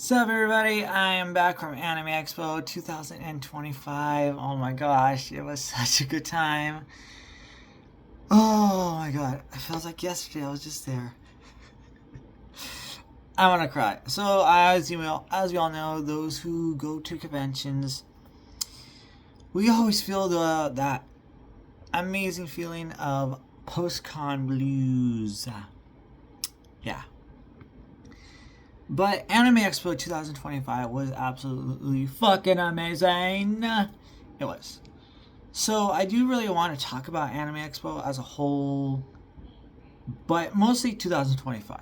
What's up, everybody? I am back from Anime Expo 2025. Oh my gosh, it was such a good time. Oh my god, it feels like yesterday I was just there. I want to cry. So, as we all know, those who go to conventions, we always feel that amazing feeling of post-con blues. Yeah. But Anime Expo 2025 was absolutely fucking amazing. It was. So I do really want to talk about Anime Expo as a whole, but mostly 2025.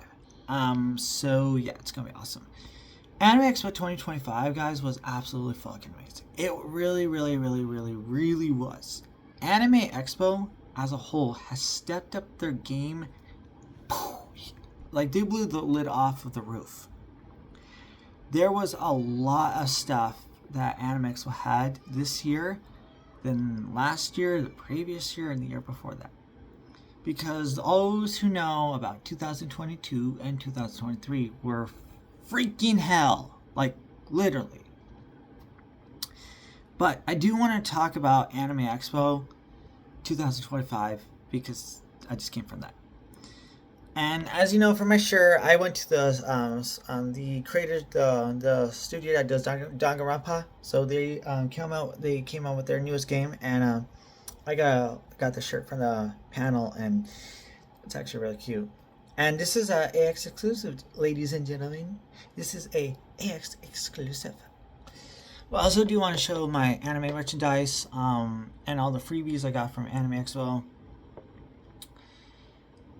So yeah, it's gonna be awesome. Anime Expo 2025, guys, was absolutely fucking amazing. It really, really, really, really, really was. Anime Expo as a whole has stepped up their game. Like they blew the lid off of the roof. There was a lot of stuff that Anime Expo had this year than last year, the previous year, and the year before that. Because those who know about 2022 and 2023 were freaking hell. Like, literally. But I do want to talk about Anime Expo 2025 because I just came from that. And as you know from my shirt, I went to the creator, the studio that does Danganronpa. So they came out with their newest game, and I got the shirt from the panel, and it's actually really cute. And this is a AX exclusive, ladies and gentlemen. This is a AX exclusive. Well, I also do want to show my anime merchandise, and all the freebies I got from Anime Expo.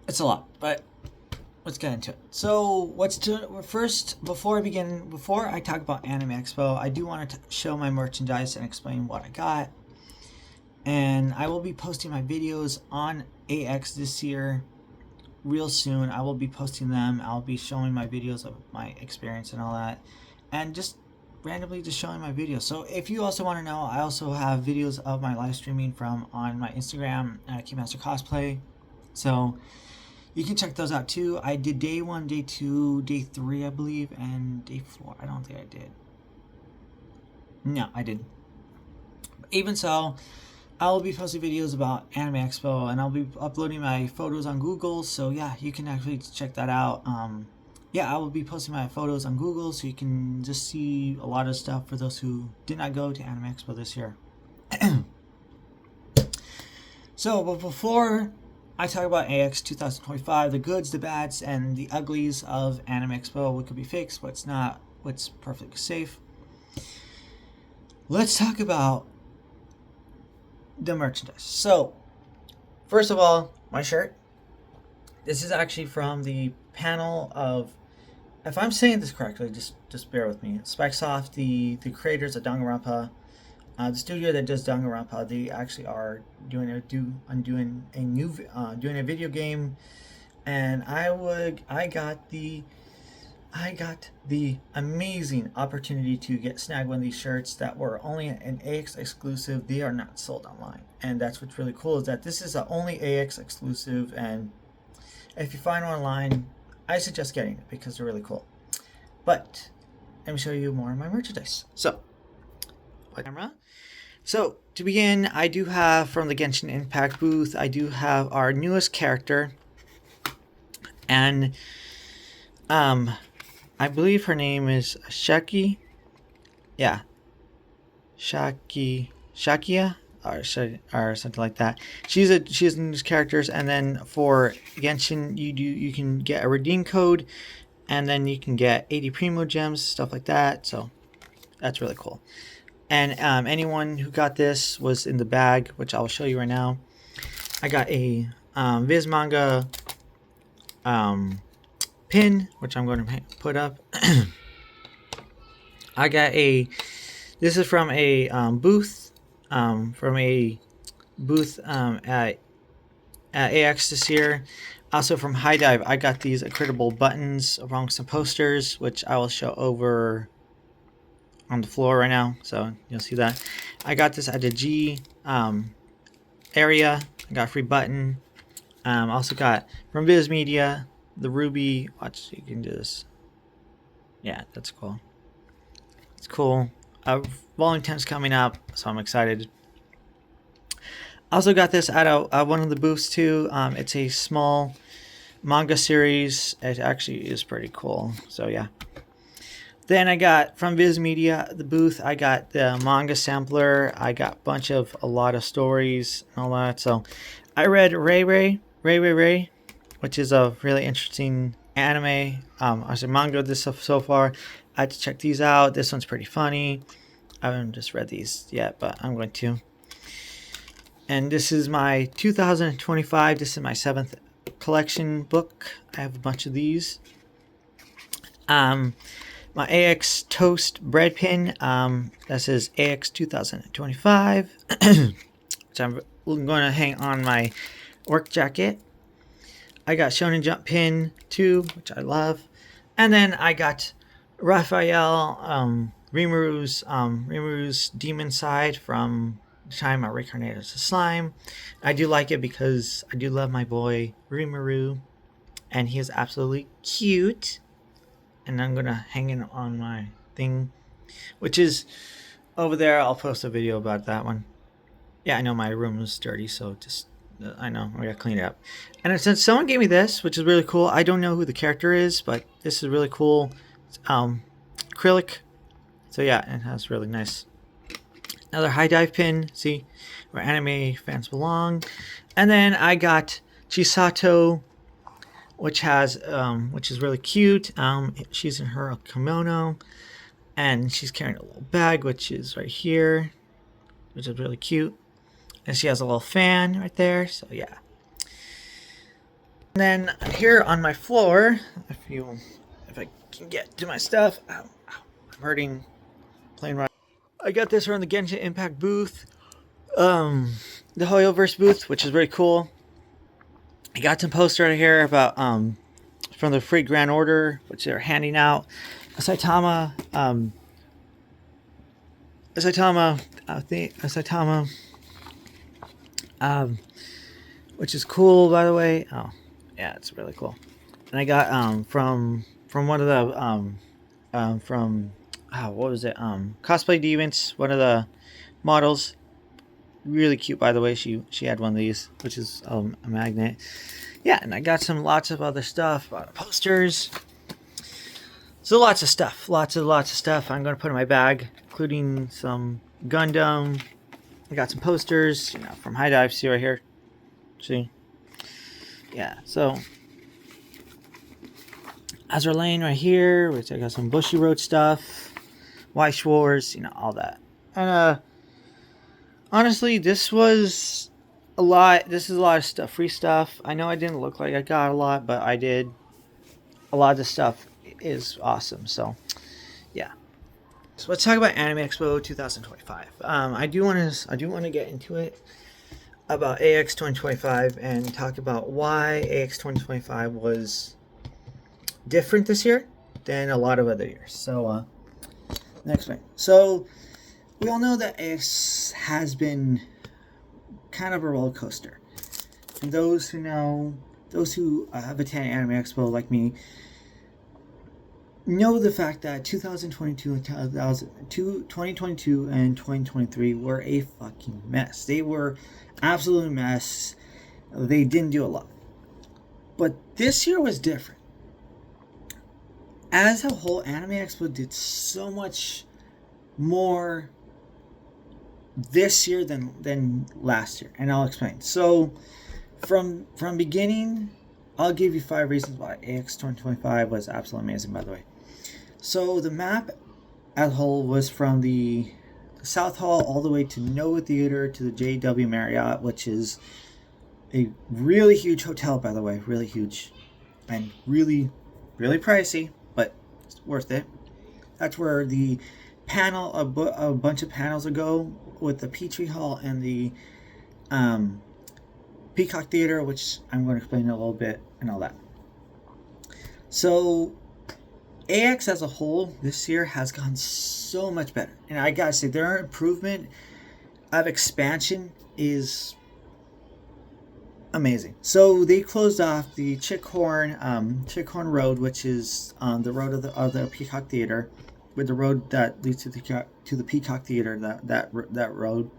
It's a lot, but let's get into it. So, first, before I talk about Anime Expo, I do want to show my merchandise and explain what I got. And I will be posting my videos on AX this year real soon. I will be posting them. I'll be showing my videos of my experience and all that. And just randomly just showing my videos. So if you also want to know, I also have videos of my live streaming on my Instagram at Keymaster Cosplay. So you can check those out too. I did day 1, day 2, day 3, I believe, and day 4. I don't think I did. No, I didn't. But even so, I will be posting videos about Anime Expo, and I'll be uploading my photos on Google. So yeah, you can actually check that out. Yeah, I will be posting my photos on Google, so you can just see a lot of stuff for those who did not go to Anime Expo this year. So, but before I talk about AX 2025, the goods, the bads, and the uglies of Anime Expo, what could be fixed, what's not, what's perfectly safe. Let's talk about the merchandise. So, first of all, my shirt. This is actually from the panel of, if I'm saying this correctly, just bear with me. Spikesoft, the creators of Danganronpa, the studio that does Danganronpa, they actually are doing a video game, and I got the amazing opportunity to snag one of these shirts that were only an AX exclusive. They are not sold online, and that's what's really cool is that this is the only AX exclusive, and if you find one online, I suggest getting it because they're really cool. But let me show you more of my merchandise. So, camera. So, to begin, I do have from the Genshin Impact booth, I do have our newest character, and I believe her name is Shakia, or something like that. She's in these characters, and then for Genshin, you can get a redeem code, and then you can get 80 Primo gems, stuff like that. So that's really cool. And anyone who got this was in the bag, which I'll show you right now. I got a Viz Manga pin, which I'm going to put up. I got this is from a booth, at AX this year. Also from High Dive, I got these incredible buttons along with some posters, which I will show over on the floor right now, so you'll see that. I got this at the G area. I got a free button. Also got from Viz Media the Ruby. Watch, you can do this. Yeah, that's cool. It's cool. Volume 10's coming up, so I'm excited. Also got this at one of the booths too. It's a small manga series. It actually is pretty cool. So yeah. Then I got from Viz Media, the booth, I got the manga sampler. I got a lot of stories and all that. So I read Ray, which is a really interesting anime. I said manga this stuff so far. I had to check these out. This one's pretty funny. I haven't just read these yet, but I'm going to. And this is my 2025. This is my 7th collection book. I have a bunch of these. My AX Toast bread pin. That says AX 2025, which I'm going to hang on my work jacket. I got Shonen Jump pin too, which I love. And then I got Raphael Rimuru's Demon Side from the time I reincarnated as a slime. I do like it because I do love my boy Rimuru, and he is absolutely cute. And I'm gonna hang it on my thing, which is over there. I'll post a video about that one. Yeah, I know my room is dirty, so just I know I gotta clean it up. And since someone gave me this, which is really cool, I don't know who the character is, but this is really cool. It's, acrylic. So yeah, it has really nice. Another high dive pin. See where anime fans belong. And then I got Chisato, which is really cute. She's in her kimono, and she's carrying a little bag, which is right here, which is really cute. And she has a little fan right there. So yeah. And then here on my floor, if I can get to my stuff, I'm hurting playing right. I got this from the Genshin Impact booth, the Hoyoverse booth, which is really cool. I got some posters right here about from the Free Grand Order, which they're handing out. A Saitama, which is cool, by the way. Oh, yeah, it's really cool. And I got from one of the what was it? Cosplay Deviants, one of the models. Really cute, by the way. She had one of these, which is a magnet. Yeah, and I got lots of other stuff, posters. So lots of stuff. I'm going to put in my bag, including some Gundam. I got some posters, from High Dive. See right here. See? Yeah, so Azur Lane right here, which I got some Bushy Road stuff, Weiss Wars, all that. And honestly, this was a lot. This is a lot of stuff, free stuff. I know I didn't look like I got a lot, but I did. A lot of the stuff is awesome. So, yeah. So let's talk about Anime Expo 2025. I do want to get into it about AX 2025 and talk about why AX 2025 was different this year than a lot of other years. So, next one. So, we all know that AX has been kind of a roller coaster. And those who have attended Anime Expo like me know the fact that 2022 and 2022 and 2023 were a fucking mess. They were absolute mess. They didn't do a lot. But this year was different. As a whole, Anime Expo did so much more this year than last year, and I'll explain. So from beginning, I'll give you 5 reasons why AX 2025 was absolutely amazing, by the way. So the map as a whole was from the South Hall all the way to Nova Theater to the JW Marriott, which is a really huge hotel, by the way, really huge and really, really pricey, but it's worth it. That's where the panel, a bunch of panels will go with the Petrie Hall and the Peacock Theater, which I'm going to explain in a little bit and all that. So AX as a whole this year has gone so much better, and I gotta say their improvement of expansion is amazing. So they closed off the Chickhorn Road, which is the road of the Peacock Theater, with the road that leads to the Peacock Theater, that road.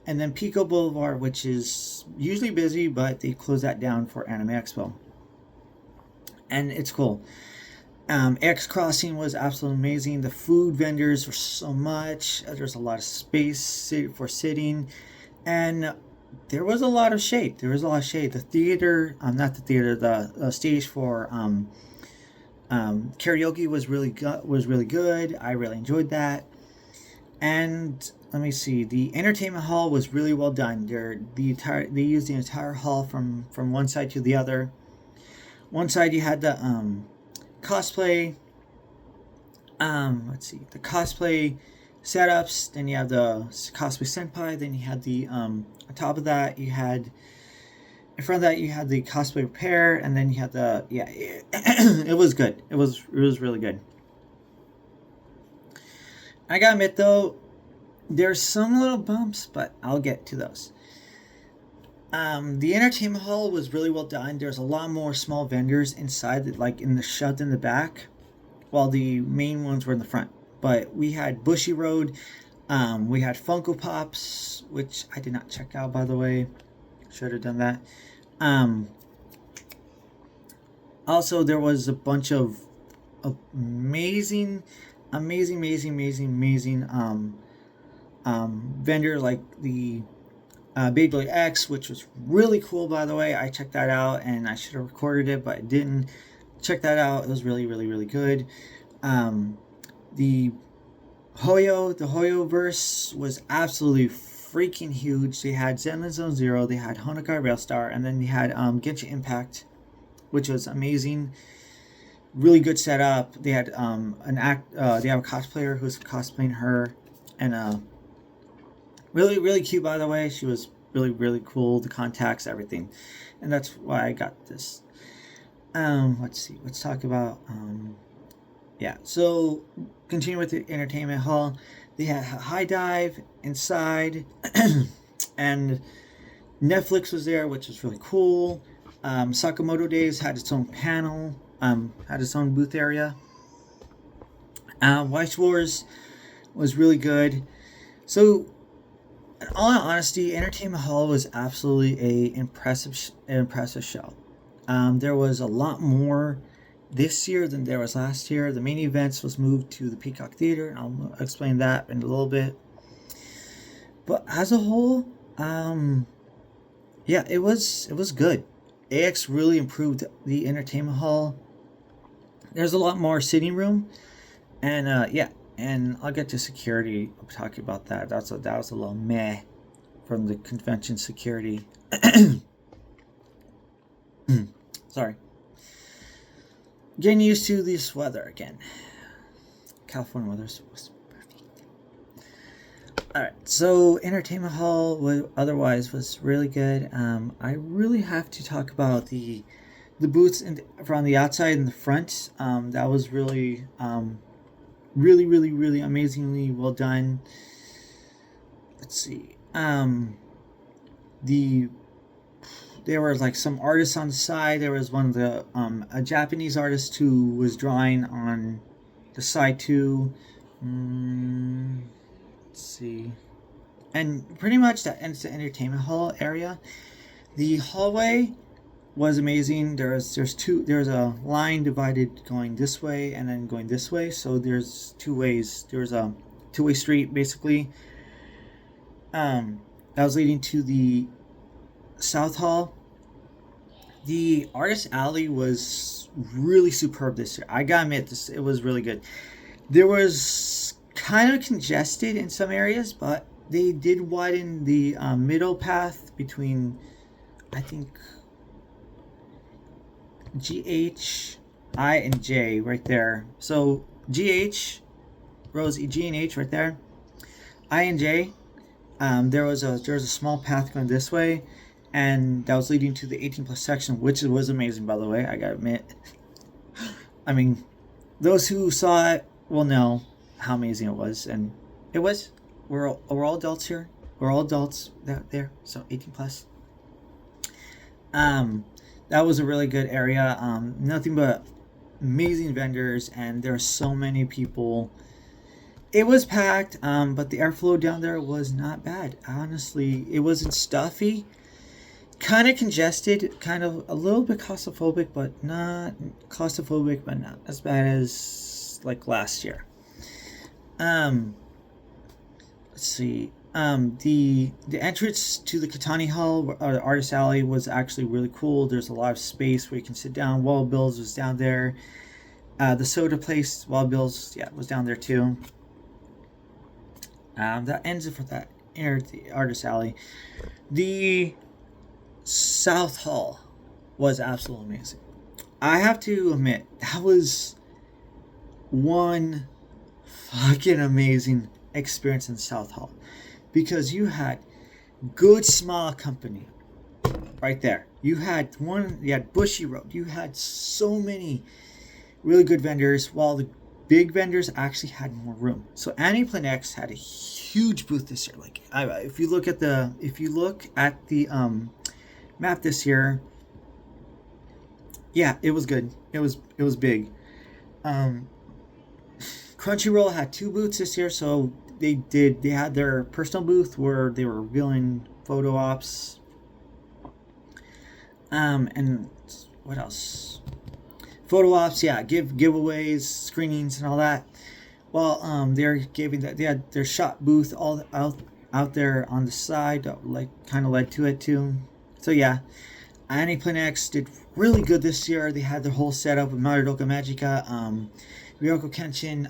And then Pico Boulevard, which is usually busy, but they close that down for Anime Expo. And it's cool. X Crossing was absolutely amazing. The food vendors were so much. There's a lot of space for sitting. And there was a lot of shade. The theater, not the theater, the stage for karaoke was really good. I really enjoyed that. And let me see. The entertainment hall was really well done. They used the entire hall from one side to the other. One side you had the cosplay. Let's see, the cosplay setups. Then you have the cosplay senpai. Then you had the on top of that you had in front of that you had the cosplay repair, and then you had the it was good. It was really good. I gotta admit though, there's some little bumps, but I'll get to those. The entertainment hall was really well done. There's a lot more small vendors inside, like shoved in the back, while the main ones were in the front. But we had Bushy Road, we had Funko Pops, which I did not check out, by the way. Should have done that. Also, there was a bunch of amazing vendors, like the Beyblade X, which was really cool, by the way. I checked that out, and I should have recorded it, but I didn't. Check that out. It was really good. The Hoyo verse was absolutely freaking huge. They had Zenless Zone Zero, they had Honokai Railstar, and then they had Genshin Impact, which was amazing. Really good setup. They had they have a cosplayer who's cosplaying her, and really cute, by the way. She was really cool. The contacts, everything, and that's why I got this. Let's see. Let's talk about So continue with the entertainment hall. They had High Dive inside, and Netflix was there, which was really cool. Sakamoto Days had its own panel. Had its own booth area. White Wars was really good. So, in all honesty, Entertainment Hall was absolutely an impressive show. There was a lot more this year than there was last year. The main events was moved to the Peacock Theater, and I'll explain that in a little bit. But as a whole, it was good. AX really improved the entertainment hall. There's a lot more sitting room, and and I'll get to security. I'm talking about that. That was a little meh from the convention security. Sorry. Getting used to this weather again. California weather was perfect. Alright, so entertainment hall otherwise was really good. I really have to talk about the booths from the outside and the front. That was really really amazingly well done. Let's see. There were like some artists on the side. There was one of the a Japanese artist who was drawing on the side too. Let's see. And pretty much that ends the entertainment hall area. The hallway was amazing. There's a line divided going this way and then going this way. So there's two ways. There's a two-way street basically. That was leading to the South Hall. The Artist Alley was really superb this year. I gotta admit, it was really good. There was kind of congested in some areas, but they did widen the middle path between, I think, GH, I, and J right there. So GH, rows G and H right there. I and J. There was a small path going this way, and that was leading to the 18+ section, which was amazing, by the way. I gotta admit. I mean, those who saw it will know how amazing it was, and it was. We're all adults here. We're all adults there. So 18+. That was a really good area. Nothing but amazing vendors, and there are so many people. It was packed, but the airflow down there was not bad. Honestly, it wasn't stuffy. Kind of congested, kind of a little bit claustrophobic, but not as bad as like last year. Um, let's see. The entrance to the Katani Hall or the Artist Alley was actually really cool. There's a lot of space where you can sit down. Wall Bills was down there. The soda place, Wall Bills, yeah, was down there too. That ends it for that the Artist Alley. The South Hall was absolutely amazing. I have to admit, that was one fucking amazing experience in South Hall, because you had good small company right there. You had Bushy Road. You had so many really good vendors, while the big vendors actually had more room. So Aniplex had a huge booth this year. Like, if you look at the map this year, yeah, it was good. It was big. Crunchyroll had 2 booths this year, so they had their personal booth where they were revealing photo ops. And what else? Photo ops, yeah, giveaways, screenings, and all that. Well, they had their shop booth all out there on the side, like kind of led to it too. So yeah, Aniplex did really good this year. They had their whole setup with Madoka Magica, Ryoko Kenshin,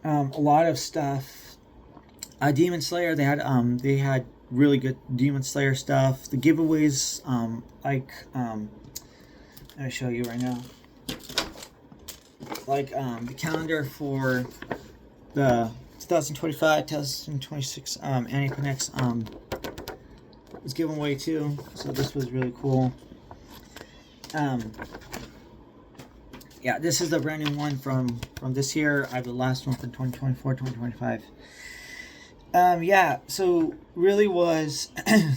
a lot of stuff. Demon Slayer, they had really good Demon Slayer stuff. The giveaways, I'll show you right now. Like the calendar for the 2025, 2026 Aniplex was given away too. So this was really cool. Yeah, this is the brand new one from this year. I have the last one from 2024, 2025. Yeah, so really was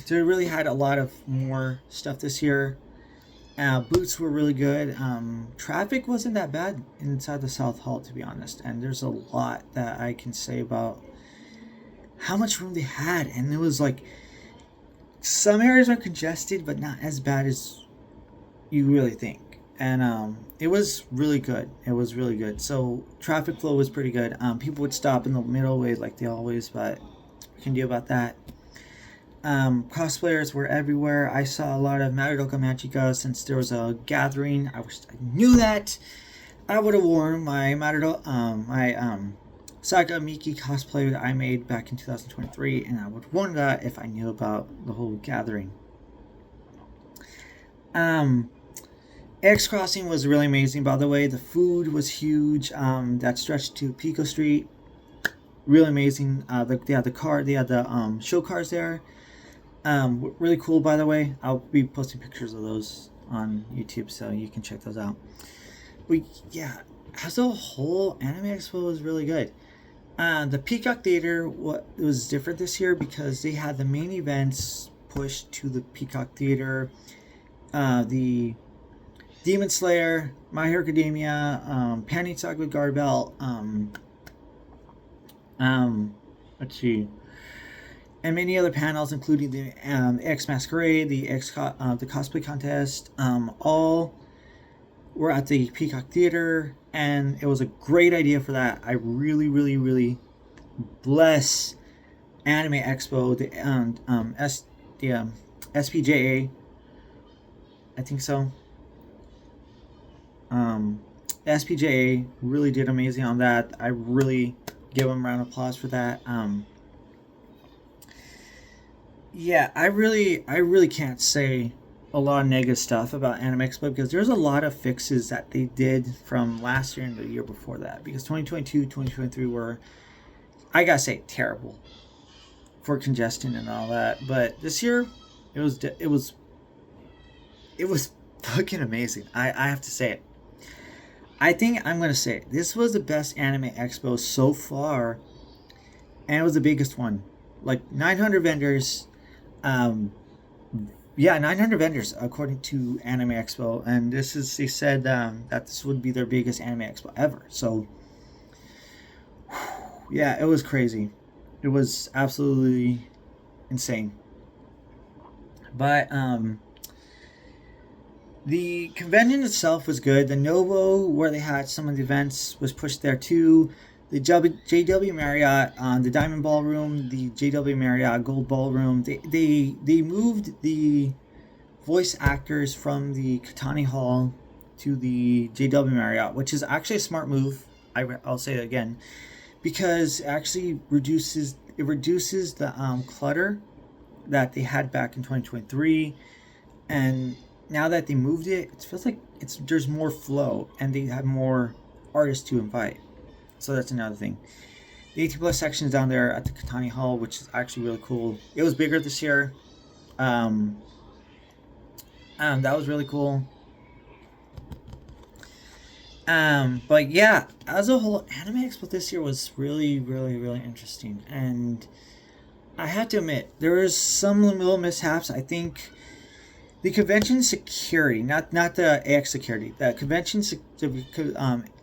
they really had a lot of more stuff this year. Boots were really good. Traffic wasn't that bad inside the South Hall, to be honest. And there's a lot that I can say about how much room they had. And it was like, some areas are congested, but not as bad as you really think. And it was really good. It was really good. So traffic flow was pretty good. People would stop in the middle way like they always, but what can do about that? Cosplayers were everywhere. I saw a lot of Madoka Magica since there was a gathering. I knew that. I would have worn my Saga Miki cosplay that I made back in 2023, and I would have worn that if I knew about the whole gathering. X Crossing was really amazing, by the way. The food was huge. That stretched to Pico Street. Really amazing. They had the show cars there. Really cool, by the way. I'll be posting pictures of those on YouTube, so you can check those out. But yeah, as a whole, Anime Expo was really good. The Peacock Theater was different this year because they had the main events pushed to the Peacock Theater. The Demon Slayer, My Hero Academia, Panty Talk with Garbell, let's see, and many other panels, including the X Masquerade, the the cosplay contest, all were at the Peacock Theater, and it was a great idea for that. I really, really, really bless Anime Expo, the SPJA, I think so. SPJA really did amazing on that. I really give them a round of applause for that. Yeah, I really can't say a lot of negative stuff about Anime Expo because there's a lot of fixes that they did from last year and the year before that, because 2022, 2023 were, I gotta say, terrible for congestion and all that. But this year, it was fucking amazing. I have to say it. I think I'm gonna say it. This was the best Anime Expo so far, and it was the biggest one. Like 900 vendors. yeah, 900 vendors according to Anime Expo, and they said that this would be their biggest Anime Expo ever. So yeah, it was crazy. It was absolutely insane. But the convention itself was good. The Novo, where they had some of the events, was pushed there too. The JW Marriott, the Diamond Ballroom, the JW Marriott Gold Ballroom, they moved the voice actors from the Katani Hall to the JW Marriott, which is actually a smart move. I'll say it again, because it actually reduces the clutter that they had back in 2023, and now that they moved it, it feels like there's more flow and they have more artists to invite. So that's another thing. The 80 plus section is down there at the Katani Hall, which is actually really cool. It was bigger this year. Um, that was really cool. But yeah, as a whole, Anime Expo this year was really, really, really interesting. And I have to admit, there was some little mishaps. I think the convention security, not the AX security, the convention,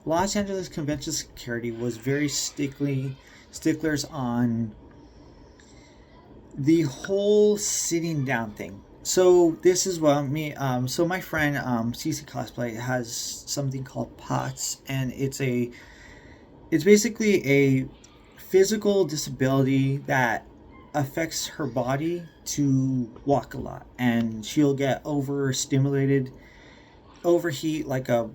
Los Angeles convention security was very sticklers on the whole sitting down thing. So this is what me. So my friend CC Cosplay has something called POTS, and it's basically a physical disability that affects her body to walk a lot, and she'll get overstimulated, overheat like a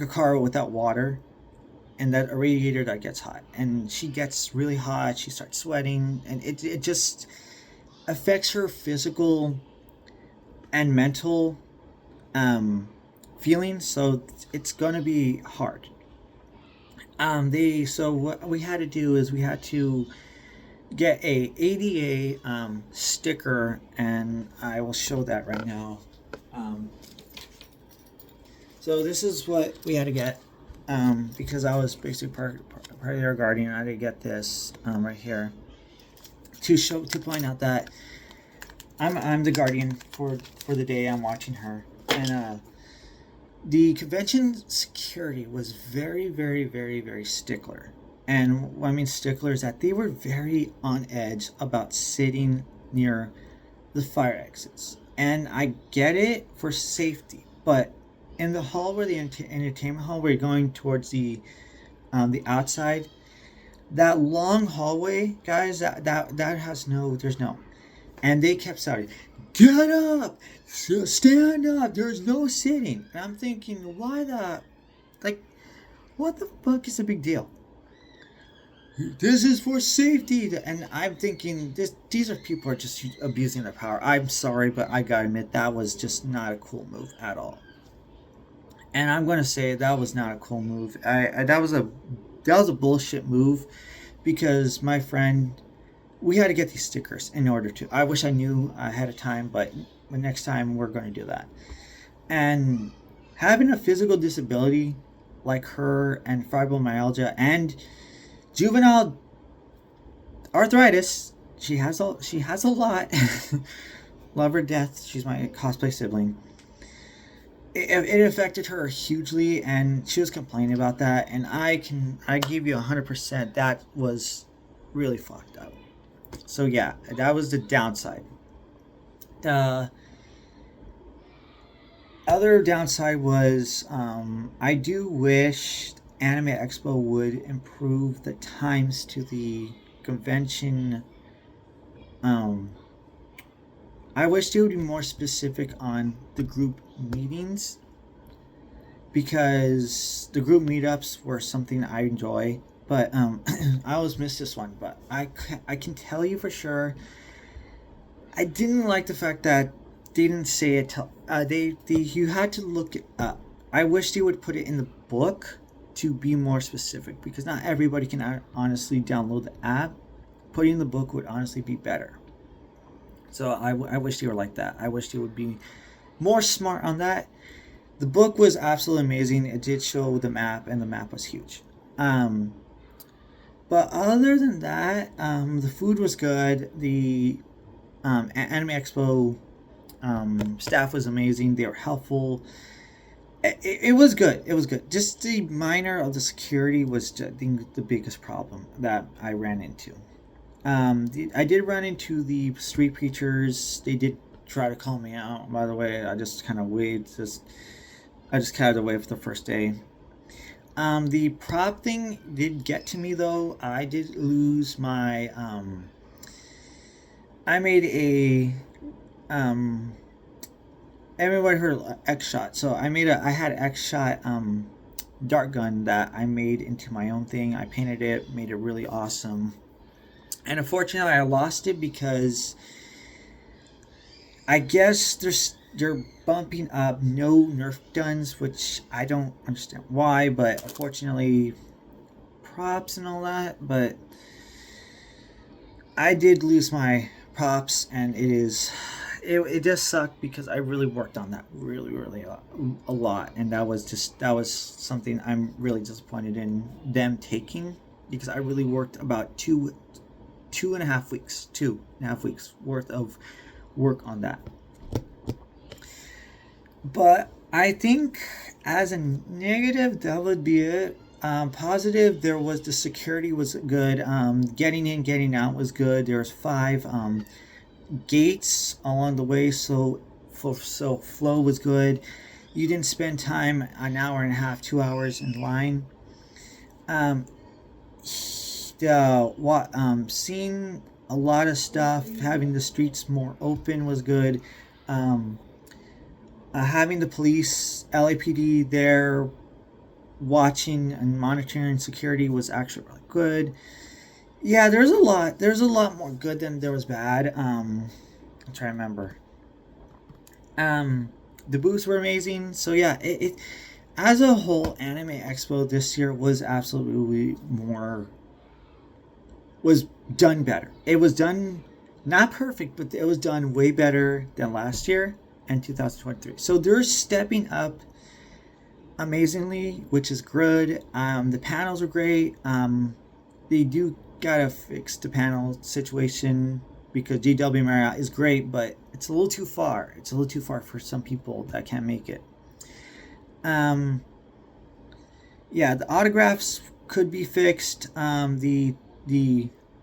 car without water, and that a radiator that gets hot, and she gets really hot. She starts sweating, and it just affects her physical and mental feelings. So it's gonna be hard. They so what we had to do is we had to get a ADA sticker, and I will show that right now. Um, so this is what we had to get, because I was basically part of their guardian. I had to get this right here to point out that I'm the guardian for the day. I'm watching her, and the convention security was very, very, very, very stickler. And what I mean stickler is that they were very on edge about sitting near the fire exits. And I get it for safety, but in the hall where the entertainment hall where you're going towards the outside, that long hallway, guys, that has there's no. And they kept shouting, "Get up! Stand up! There's no sitting." And I'm thinking, like, what the fuck is the big deal? This is for safety, and I'm thinking these are people are just abusing their power. I'm sorry, but I gotta admit that was just not a cool move at all. And I'm gonna say that was not a cool move. That was a bullshit move, because my friend, we had to get these stickers in order to. I wish I knew ahead of time, but next time we're gonna do that. And having a physical disability like her, and fibromyalgia, and juvenile arthritis. She has a lot. Love her death. She's my cosplay sibling. It affected her hugely, and she was complaining about that. And I give you 100%. That was really fucked up. So yeah, that was the downside. The other downside was I do wish Anime Expo would improve the times to the convention. I wish they would be more specific on the group meetings, because the group meetups were something I enjoy. But I always miss this one. But I can tell you for sure, I didn't like the fact that they didn't say it. You had to look it up. I wish they would put it in the book to be more specific, because not everybody can honestly download the app. Putting in the book would honestly be better. So I wish they were like that. I wish they would be more smart on that. The book was absolutely amazing. It did show the map, and the map was huge. But other than that, the food was good. The Anime Expo Staff was amazing. They were helpful. It was good. It was good. Just the minor of the security was, I think, the biggest problem that I ran into. I did run into the street preachers. They did try to call me out. By the way, I just kind of waved. I just kind of waved for the first day. The prop thing did get to me though. I did lose my. I made a. Everybody heard of X shot, so I had X shot dart gun that I made into my own thing. I painted it, made it really awesome, and unfortunately I lost it because I guess they're bumping up no Nerf guns, which I don't understand why, but unfortunately props and all that. But I did lose my props, and it just sucked because I really worked on that really a lot, and that was something I'm really disappointed in them taking, because I really worked about two and a half weeks worth of work on that. But I think as a negative, that would be it. Positive, there was the security was good. Getting in, getting out was good. There was 5 gates along the way, so flow was good. You didn't spend time an hour and a half, 2 hours in line. Seeing a lot of stuff, having the streets more open was good. Having the police, LAPD there watching and monitoring security was actually really good. Yeah, there's a lot more good than there was bad. I'm trying to remember. The booths were amazing. So yeah, it as a whole, Anime Expo this year was absolutely was done better. It was done not perfect, but it was done way better than last year and 2023. So they're stepping up amazingly, which is good. The panels are great. They do gotta fix the panel situation because GW Marriott is great, but it's a little too far. It's a little too far for some people that can't make it. Yeah, the autographs could be fixed. The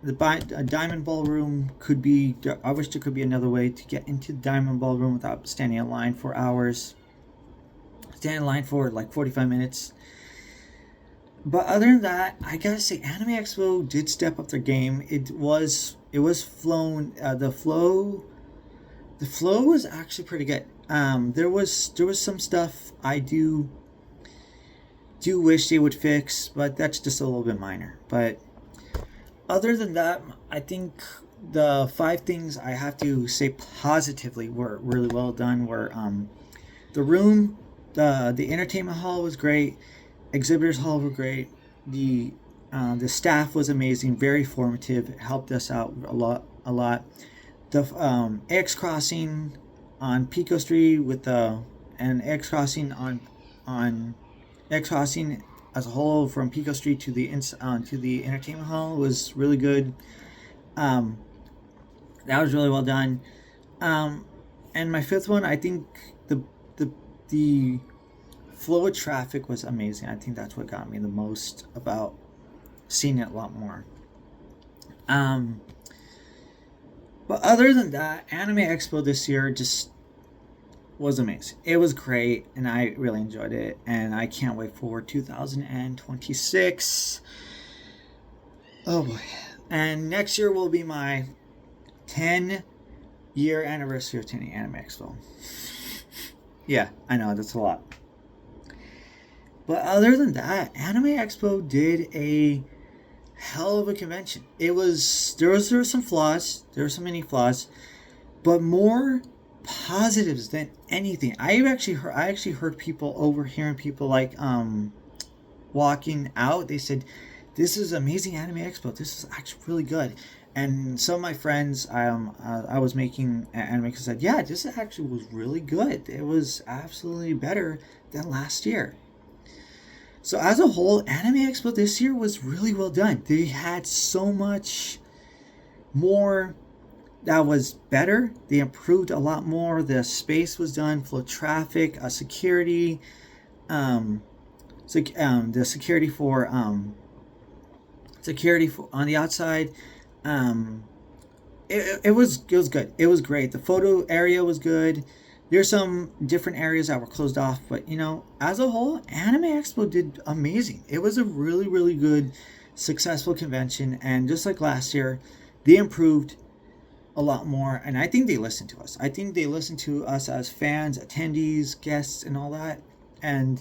Diamond Ballroom could be. I wish there could be another way to get into the Diamond Ballroom without standing in line for hours. Standing in line for like 45 minutes. But other than that, I gotta say, Anime Expo did step up their game. It was flown. The flow was actually pretty good. There was some stuff I do wish they would fix, but that's just a little bit minor. But other than that, I think the 5 things I have to say positively were really well done. Were the room, the entertainment hall was great. Exhibitors hall were great. The staff was amazing, very formative. It helped us out a lot. The X crossing on Pico Street and X crossing on X crossing as a whole from Pico Street to the entertainment hall was really good. That was really well done. And my 5th one, I think the flow of traffic was amazing. I think that's what got me the most about seeing it a lot more. But other than that, Anime Expo this year just was amazing. It was great, and I really enjoyed it, and I can't wait for 2026. Oh boy. And next year will be my 10-year anniversary of attending Anime Expo. Yeah, I know, that's a lot. But other than that, Anime Expo did a hell of a convention. There were some flaws. There were so many flaws, but more positives than anything. I actually heard people overhearing people like walking out. They said, "This is amazing Anime Expo. This is actually really good." And some of my friends I was making anime said, "Yeah, this actually was really good. It was absolutely better than last year." So as a whole, Anime Expo this year was really well done. They had so much more. that was better. They improved a lot more. The space was done, flow traffic, security, the security for on the outside. Um, it was good. It was great. The photo area was good. There's some different areas that were closed off, but as a whole, Anime Expo did amazing. It was a really, really good, successful convention, and just like last year, they improved a lot more, and I think they listened to us. I think they listened to us as fans, attendees, guests, and all that. And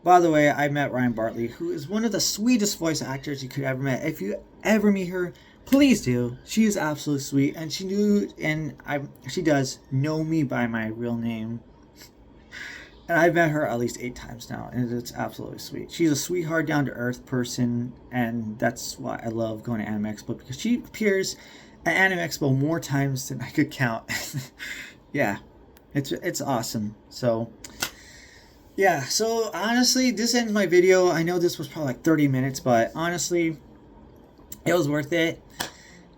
by the way, I met Ryan Bartley, who is one of the sweetest voice actors you could ever met. If you ever meet her, please do. She is absolutely sweet, and she does know me by my real name. And I've met her at least 8 times now, and it's absolutely sweet. She's a sweetheart, down to earth person, and that's why I love going to Anime Expo, because she appears at Anime Expo more times than I could count. Yeah, it's awesome. So yeah, so honestly, this ends my video. I know this was probably like 30 minutes, but honestly, it was worth it.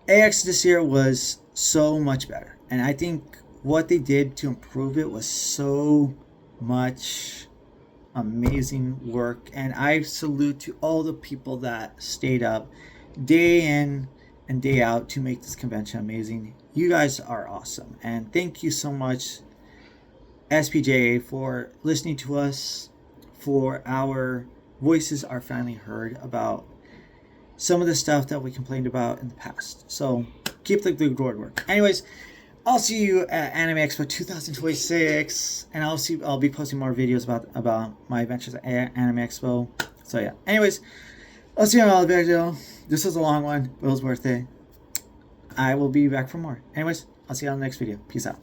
AX this year was so much better, and I think what they did to improve it was so much amazing work, and I salute to all the people that stayed up day in and day out to make this convention amazing. You guys are awesome, and thank you so much, SPJA, for listening to us, for our voices are finally heard about some of the stuff that we complained about in the past. So keep the good work. Anyways, I'll see you at Anime Expo 2026, and I'll be posting more videos about my adventures at Anime Expo. So yeah. Anyways, I'll see you on the video. This was a long one, but it was worth it. I will be back for more. Anyways, I'll see you on the next video. Peace out.